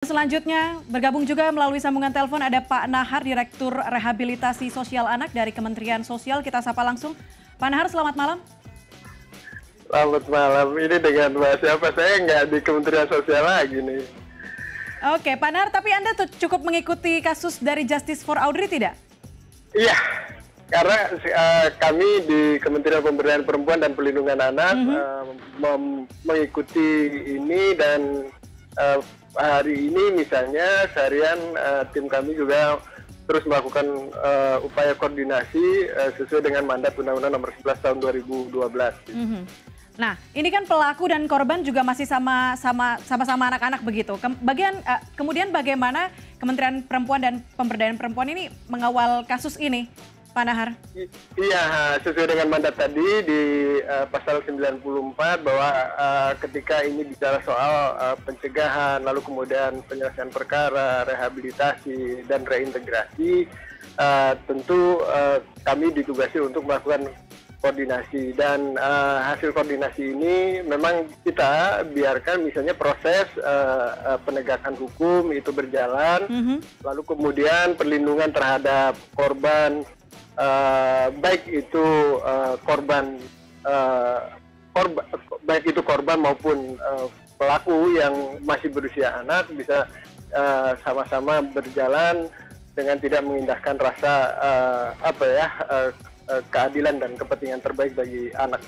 Selanjutnya bergabung juga melalui sambungan telepon ada Pak Nahar, Direktur Rehabilitasi Sosial Anak dari Kementerian Sosial. Kita sapa langsung. Pak Nahar, selamat malam. Selamat malam, ini dengan Mas siapa? Saya nggak di Kementerian Sosial lagi nih. Oke, Pak Nahar, tapi Anda cukup mengikuti kasus dari Justice for Audrey tidak? Iya, karena kami di Kementerian Pemberdayaan Perempuan dan Perlindungan Anak mengikuti ini dan hari ini misalnya seharian tim kami juga terus melakukan upaya koordinasi sesuai dengan mandat Undang-Undang Nomor 11 Tahun 2012. Nah, ini kan pelaku dan korban juga masih sama-sama anak-anak begitu. Kemudian bagaimana Kementerian Perempuan dan Pemberdayaan Perempuan ini mengawal kasus ini, Pak Nahar? Iya, sesuai dengan mandat tadi di pasal 94 bahwa ketika ini bicara soal pencegahan, lalu kemudian penyelesaian perkara, rehabilitasi, dan reintegrasi, tentu kami ditugasi untuk melakukan koordinasi. Dan hasil koordinasi ini memang kita biarkan misalnya proses penegakan hukum itu berjalan, lalu kemudian perlindungan terhadap korban, baik itu korban maupun pelaku yang masih berusia anak bisa sama-sama berjalan dengan tidak mengindahkan rasa keadilan dan kepentingan terbaik bagi anak.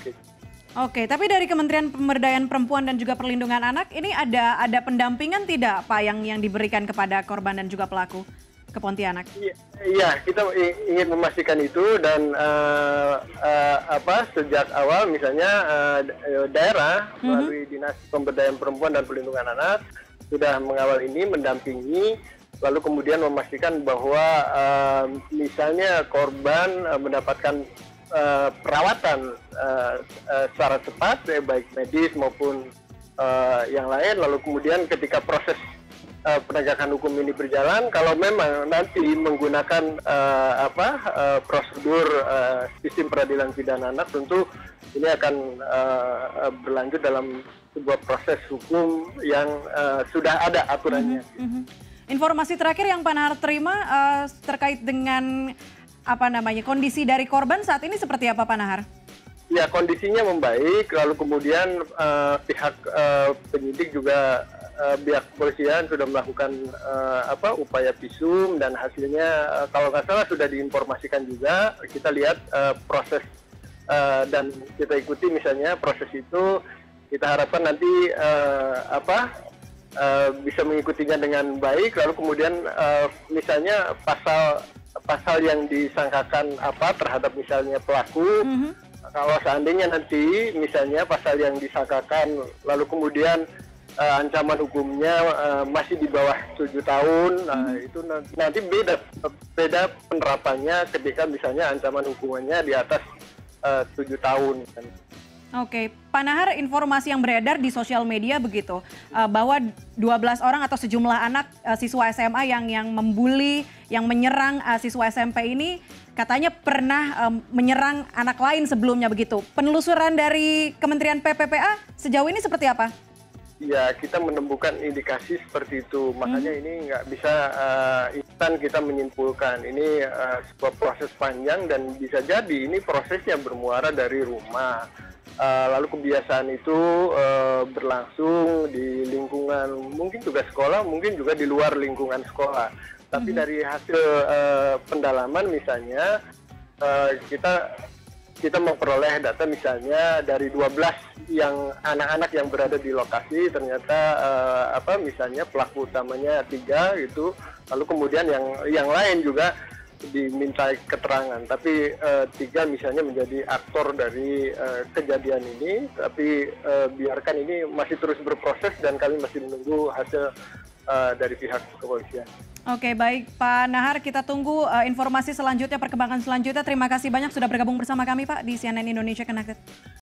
Oke, tapi dari Kementerian Pemberdayaan Perempuan dan juga Perlindungan Anak ini ada pendampingan tidak, Pak, yang diberikan kepada korban dan juga pelaku ke Pontianak? Iya, kita ingin memastikan itu dan sejak awal misalnya daerah melalui Dinas Pemberdayaan Perempuan dan Perlindungan Anak sudah mengawal ini, mendampingi, lalu kemudian memastikan bahwa misalnya korban mendapatkan perawatan secara cepat, baik medis maupun yang lain, lalu kemudian ketika proses penegakan hukum ini berjalan, kalau memang nanti menggunakan prosedur sistem peradilan pidana anak, tentu ini akan berlanjut dalam sebuah proses hukum yang sudah ada aturannya. Informasi terakhir yang Pak Nahar terima terkait dengan kondisi dari korban saat ini seperti apa, Pak Nahar? Ya, kondisinya membaik, lalu kemudian pihak penyidik juga pihak kepolisian sudah melakukan upaya visum dan hasilnya kalau nggak salah sudah diinformasikan juga. Kita lihat proses dan kita ikuti misalnya proses itu, kita harapkan nanti bisa mengikutinya dengan baik, lalu kemudian misalnya pasal yang disangkakan terhadap misalnya pelaku, kalau seandainya nanti misalnya pasal yang disangkakan lalu kemudian ancaman hukumnya masih di bawah 7 tahun, itu nanti beda penerapannya ketika misalnya ancaman hukumannya di atas 7 tahun. Oke, Pak Nahar, informasi yang beredar di sosial media begitu, bahwa 12 orang atau sejumlah anak siswa SMA yang membuli, yang menyerang siswa SMP ini katanya pernah menyerang anak lain sebelumnya begitu. Penelusuran dari Kementerian PPPA sejauh ini seperti apa? Ya, kita menemukan indikasi seperti itu, makanya ini nggak bisa instan kita menyimpulkan. Ini sebuah proses panjang dan bisa jadi ini prosesnya bermuara dari rumah. Lalu kebiasaan itu berlangsung di lingkungan mungkin juga sekolah, mungkin juga di luar lingkungan sekolah. Tapi dari hasil pendalaman misalnya kita memperoleh data misalnya dari 12 yang anak-anak yang berada di lokasi, ternyata misalnya pelaku utamanya 3 gitu, lalu kemudian yang lain juga diminta keterangan, tapi 3 misalnya menjadi aktor dari kejadian ini, tapi biarkan ini masih terus berproses dan kami masih menunggu hasil dari pihak kepolisian. Oke, baik Pak Nahar, kita tunggu informasi selanjutnya, perkembangan selanjutnya. Terima kasih banyak sudah bergabung bersama kami, Pak, di CNN Indonesia Connected.